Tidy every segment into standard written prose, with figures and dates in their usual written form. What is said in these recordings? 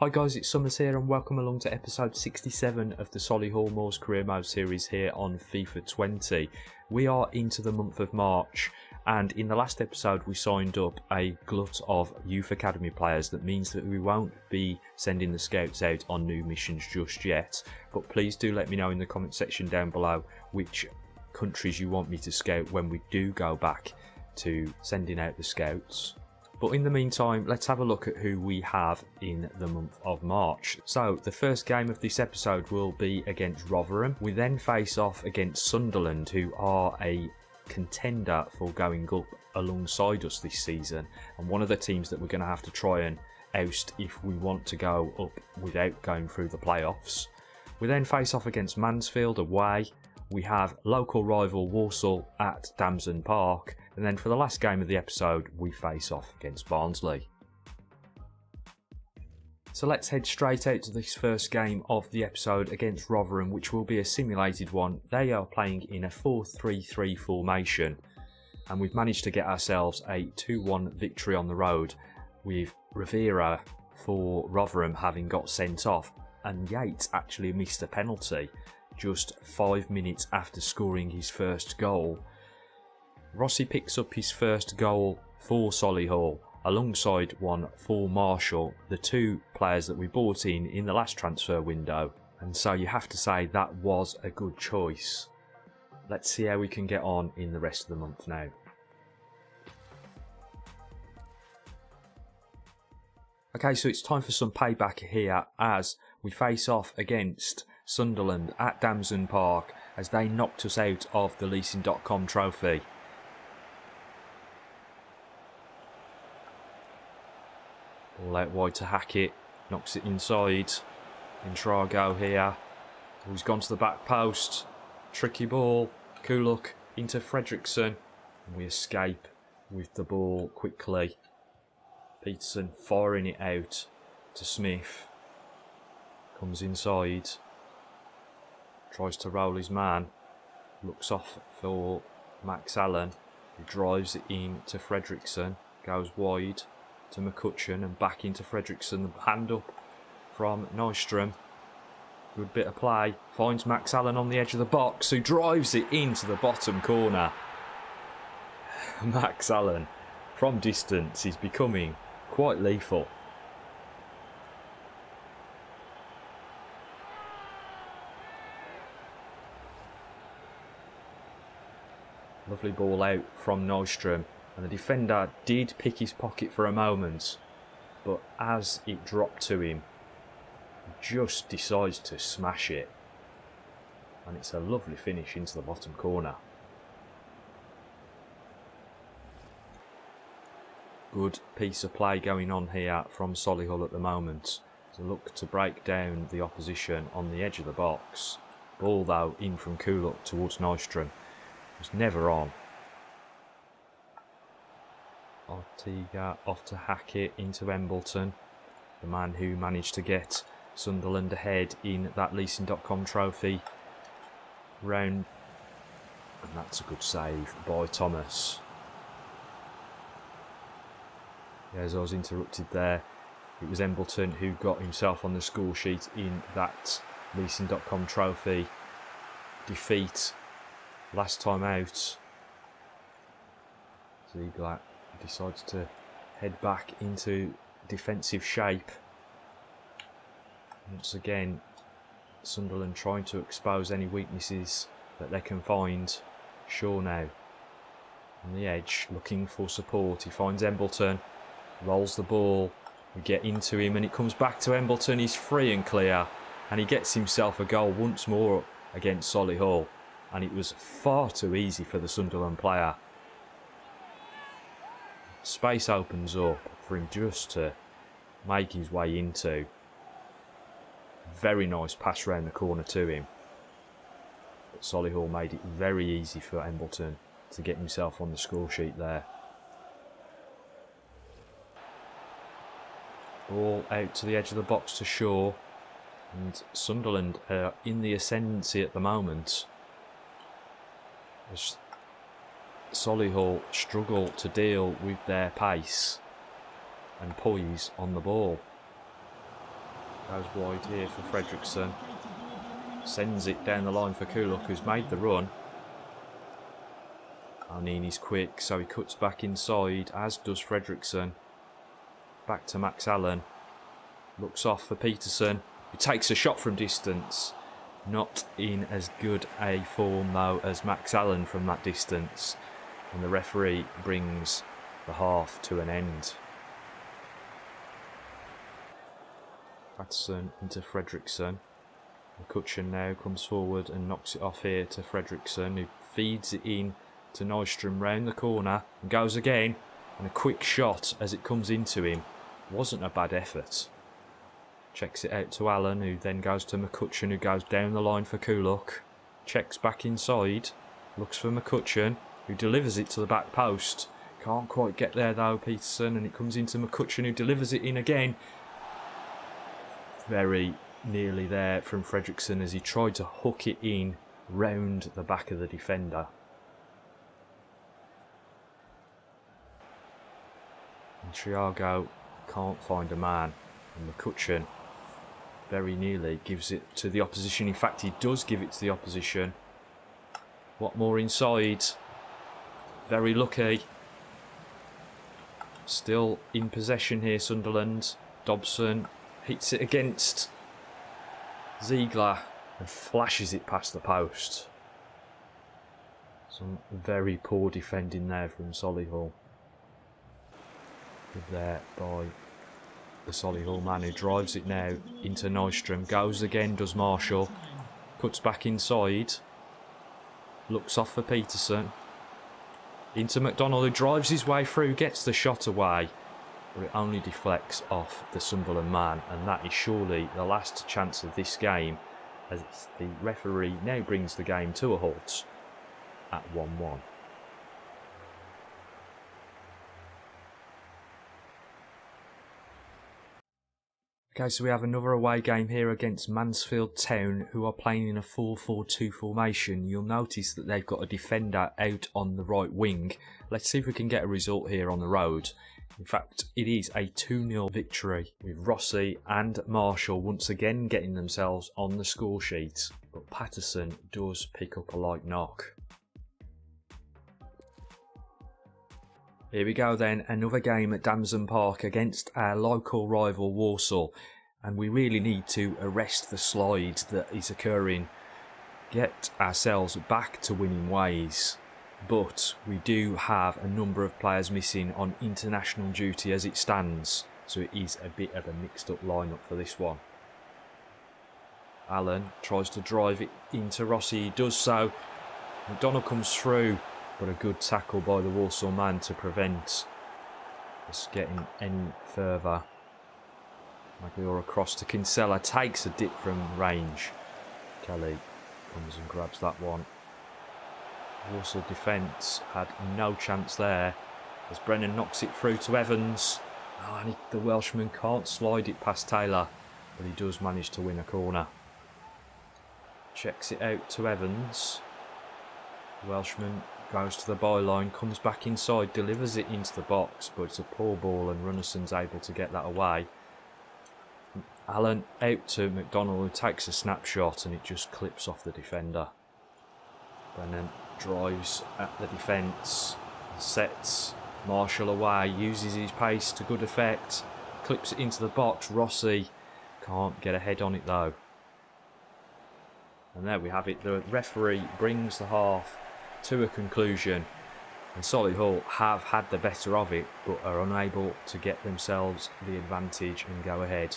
Hi guys, it's Summers here and welcome along to episode 67 of the Solihull Moors Career Mode series here on FIFA 20. We are into the month of March, and in the last episode we signed up a glut of youth academy players. That means that we won't be sending the scouts out on new missions just yet, but please do let me know in the comment section down below which countries you want me to scout when we do go back to sending out the scouts. But in the meantime, let's have a look at who we have in the month of March. So the first game of this episode will be against Rotherham. We then face off against Sunderland, who are a contender for going up alongside us this season, and one of the teams that we're going to have to try and oust if we want to go up without going through the playoffs. We then face off against Mansfield away. We have local rival Walsall at Damson Park, and then for the last game of the episode we face off against Barnsley. So let's head straight out to this first game of the episode against Rotherham, which will be a simulated one. They are playing in a 4-3-3 formation, and we've managed to get ourselves a 2-1 victory on the road, with Rivera for Rotherham having got sent off, and Yates actually missed a penalty just 5 minutes after scoring his first goal. Rossi picks up his first goal for Solihull alongside one for Marshall, the two players that we bought in the last transfer window, and so you have to say that was a good choice. Let's see how we can get on in the rest of the month now. Okay, so it's time for some payback here as we face off against Sunderland at Damson Park as they knocked us out of the leasing.com trophy. Ball out wide to Hackett, knocks it inside. Intrago here, who's gone to the back post. Tricky ball, Kuluk into Fredrickson, and we escape with the ball quickly. Peterson firing it out to Smith, comes inside. Tries to roll his man, looks off for Max Allen, who drives it in to Fredrickson, goes wide to McCutcheon and back into Fredrickson. The hand up from Nystrom, good bit of play, finds Max Allen on the edge of the box, who drives it into the bottom corner. Max Allen, from distance, is becoming quite lethal. Lovely ball out from Nystrom, and the defender did pick his pocket for a moment, but as it dropped to him, he just decides to smash it, and it's a lovely finish into the bottom corner. Good piece of play going on here from Solihull at the moment, to look to break down the opposition on the edge of the box. Ball though in from Kuluk towards Nystrom. Was never on. Ortega off to Hackett into Embleton, the man who managed to get Sunderland ahead in that leasing.com trophy round, and that's a good save by Thomas. Yeah, as I was interrupted there, it was Embleton who got himself on the score sheet in that leasing.com trophy defeat last time out. Ziegler decides to head back into defensive shape. Once again, Sunderland trying to expose any weaknesses that they can find. Shaw now on the edge, looking for support. He finds Embleton, rolls the ball. We get into him and it comes back to Embleton. He's free and clear, and he gets himself a goal once more against Solihull. And it was far too easy for the Sunderland player. Space opens up for him just to make his way into. Very nice pass round the corner to him. But Solihull made it very easy for Embleton to get himself on the score sheet there. Ball out to the edge of the box to Shaw. And Sunderland are in the ascendancy at the moment, as Solihull struggle to deal with their pace and poise on the ball. Goes wide here for Fredrickson. Sends it down the line for Kuluk, who's made the run. Arnini's quick, so he cuts back inside, as does Fredrickson. Back to Max Allen. Looks off for Peterson, who takes a shot from distance. Not in as good a form, though, as Max Allen from that distance. And the referee brings the half to an end. Patterson into Fredrickson. McCutcheon now comes forward and knocks it off here to Fredrickson, who feeds it in to Nystrom round the corner and goes again. And a quick shot as it comes into him. Wasn't a bad effort. Checks it out to Allen, who then goes to McCutcheon, who goes down the line for Kuluk. Checks back inside. Looks for McCutcheon, who delivers it to the back post. Can't quite get there though, Peterson, and it comes into McCutcheon, who delivers it in again. Very nearly there from Fredrickson as he tried to hook it in round the back of the defender. And Triago can't find a man, and McCutcheon very nearly gives it to the opposition. In fact, he does give it to the opposition. What more inside? Very lucky. Still in possession here, Sunderland. Dobson hits it against Ziegler and flashes it past the post. Some very poor defending there from Solihull. Good there by the Solihull man, who drives it now into Nystrom. Goes again, does Marshall. Cuts back inside. Looks off for Peterson. Into McDonald, who drives his way through, gets the shot away. But it only deflects off the Sunderland man, and that is surely the last chance of this game, as the referee now brings the game to a halt at 1-1. Okay, so we have another away game here against Mansfield Town, who are playing in a 4-4-2 formation. You'll notice that they've got a defender out on the right wing. Let's see if we can get a result here on the road. In fact, it is a 2-0 victory, with Rossi and Marshall once again getting themselves on the score sheet. But Patterson does pick up a light knock. Here we go then, another game at Damson Park against our local rival Walsall. And we really need to arrest the slide that is occurring. Get ourselves back to winning ways. But we do have a number of players missing on international duty as it stands. So it is a bit of a mixed up lineup for this one. Allen tries to drive it into Rossi. He does so. McDonald comes through. But a good tackle by the Walsall man to prevent us getting any further. Magliora across to Kinsella, takes a dip from range. Kelly comes and grabs that one. Walsall defence had no chance there as Brennan knocks it through to Evans. Oh, and the Welshman can't slide it past Taylor, but he does manage to win a corner. Checks it out to Evans. Welshman goes to the byline, comes back inside, delivers it into the box, but it's a poor ball and Runnelson's able to get that away. Allen out to McDonald, who takes a snapshot and it just clips off the defender. Brennan drives at the defence, sets Marshall away, uses his pace to good effect, clips it into the box. Rossi can't get a head on it though. And there we have it, the referee brings the half to a conclusion, and Solihull have had the better of it but are unable to get themselves the advantage and go ahead.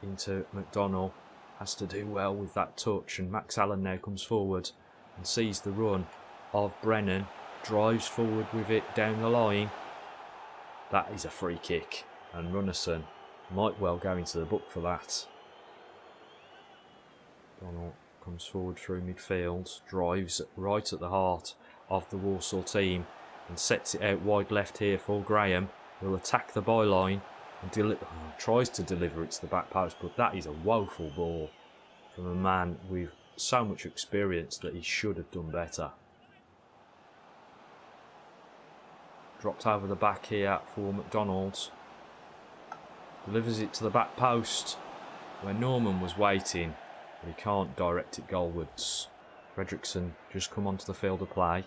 Into McDonald, has to do well with that touch, and Max Allen now comes forward and sees the run of Brennan, drives forward with it down the line. That is a free kick, and Runnison might well go into the book for that. McDonald comes forward through midfield, drives right at the heart of the Walsall team and sets it out wide left here for Graham. Will attack the byline and tries to deliver it to the back post, but that is a woeful ball from a man with so much experience that he should have done better. Dropped over the back here for McDonald. delivers it to the back post where Norman was waiting, but he can't direct it goalwards. Fredrickson just come onto the field of play.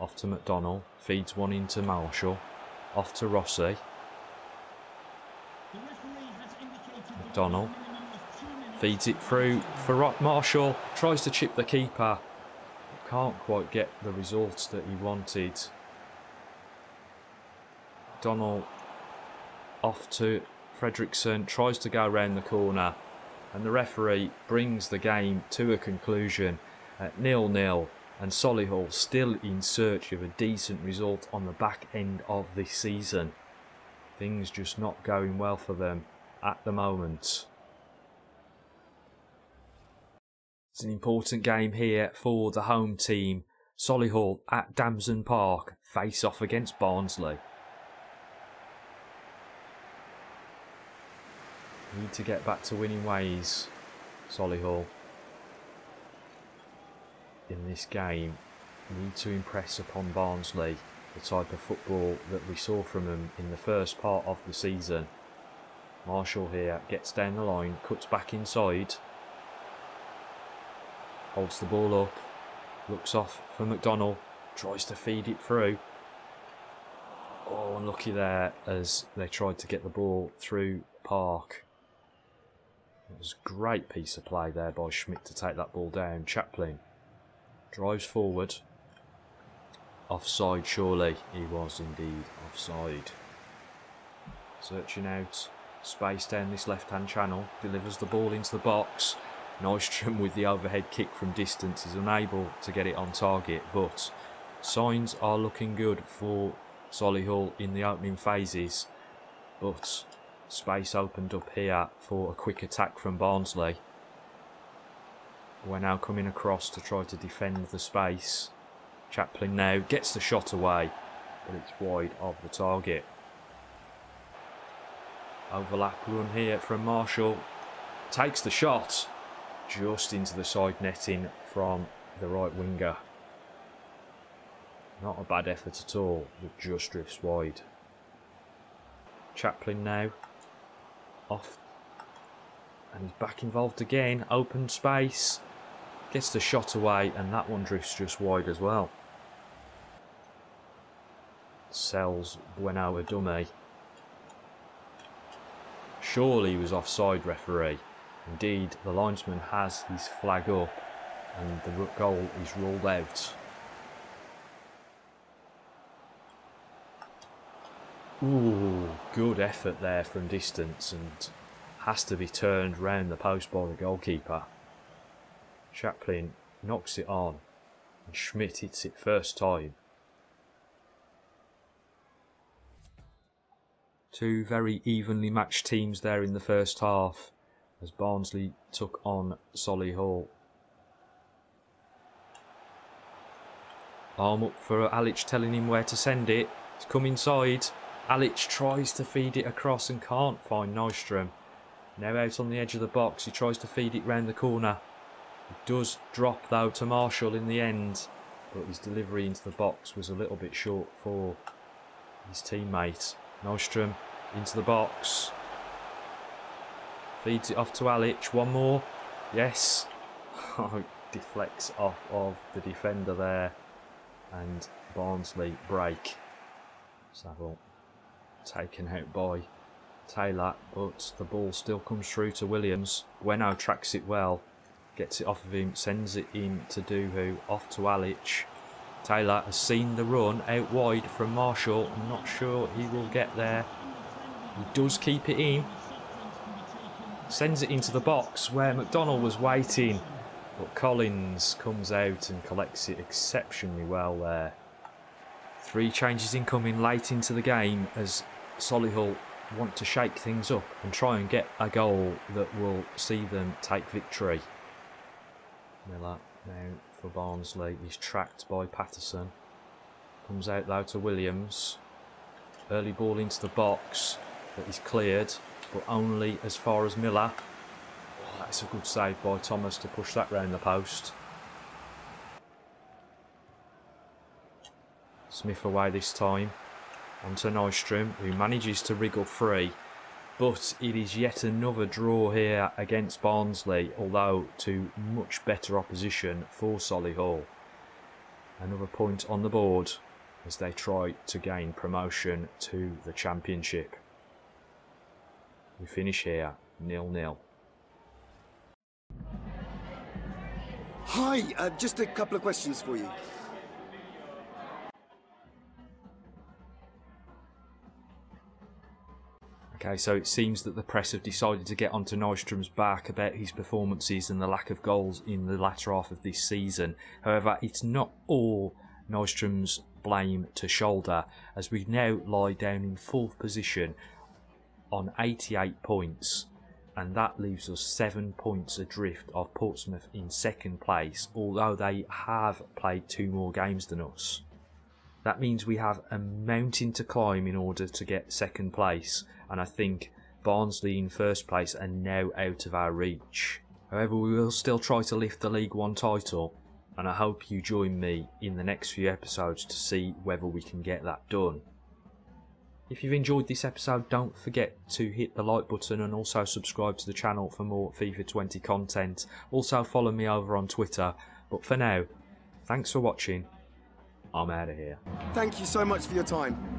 Off to McDonald, feeds one into Marshall, off to Rossi. McDonald feeds it through for Marshall, tries to chip the keeper, but can't quite get the results that he wanted. McDonald off to Fredrickson, tries to go around the corner, and the referee brings the game to a conclusion at 0-0, and Solihull still in search of a decent result on the back end of this season. Things just not going well for them at the moment. It's an important game here for the home team. Solihull at Damson Park face off against Barnsley. Need to get back to winning ways, Solihull. In this game, need to impress upon Barnsley the type of football that we saw from them in the first part of the season. Marshall here gets down the line, cuts back inside, holds the ball up, looks off for McDonald, tries to feed it through. Oh, unlucky there as they tried to get the ball through Park. It was a great piece of play there by Schmidt to take that ball down. Chaplin drives forward. Offside, surely. He was indeed offside. Searching out space down this left-hand channel. Delivers the ball into the box. Nystrom with the overhead kick from distance is unable to get it on target, but signs are looking good for Solihull in the opening phases. But space opened up here for a quick attack from Barnsley. We're now coming across to try to defend the space. Chaplin now gets the shot away, but it's wide of the target. Overlap run here from Marshall. Takes the shot just into the side netting from the right winger. Not a bad effort at all, but just drifts wide. Chaplin now off, and he's back involved again. Open space, gets the shot away, and that one drifts just wide as well. Sells Bueno a dummy. Surely he was offside, referee. Indeed, the linesman has his flag up, and the goal is ruled out. Ooh, good effort there from distance, and has to be turned round the post by the goalkeeper. Chaplin knocks it on, and Schmidt hits it first time. Two very evenly matched teams there in the first half, as Barnsley took on Solihull. Arm up for Alic, telling him where to send it. It's come inside. Alic tries to feed it across and can't find Nystrom. Now out on the edge of the box, he tries to feed it round the corner. It does drop though to Marshall in the end, but his delivery into the box was a little bit short for his teammate. Nystrom into the box. Feeds it off to Alic. One more. Yes. It deflects off of the defender there. And Barnsley break. Saville taken out by Taylor, but the ball still comes through to Williams. Bueno tracks it well. Gets it off of him. Sends it in to Duhu. Off to Alic. Taylor has seen the run out wide from Marshall. I'm not sure he will get there. He does keep it in. Sends it into the box where McDonald was waiting. But Collins comes out and collects it exceptionally well there. 3 changes incoming late into the game as Solihull want to shake things up and try and get a goal that will see them take victory. Miller now for Barnsley. He's tracked by Patterson. Comes out though to Williams. Early ball into the box that is cleared, but only as far as Miller. Oh, that's a good save by Thomas to push that round the post. Smith away this time. Onto Nystrom, who manages to wriggle free. But it is yet another draw here against Barnsley, although to much better opposition for Solihull. Another point on the board as they try to gain promotion to the Championship. We finish here 0-0. Hi, just a couple of questions for you. Okay, so it seems that the press have decided to get onto Nystrom's back about his performances and the lack of goals in the latter half of this season. However, it's not all Nystrom's blame to shoulder, as we now lie down in 4th position on 88 points, and that leaves us 7 points adrift of Portsmouth in 2nd place, although they have played 2 more games than us. That means we have a mountain to climb in order to get 2nd place, and I think Barnsley in 1st place are now out of our reach. However, we will still try to lift the League One title, and I hope you join me in the next few episodes to see whether we can get that done. If you've enjoyed this episode, don't forget to hit the like button and also subscribe to the channel for more FIFA 20 content. Also follow me over on Twitter. But for now, thanks for watching. I'm out of here. Thank you so much for your time.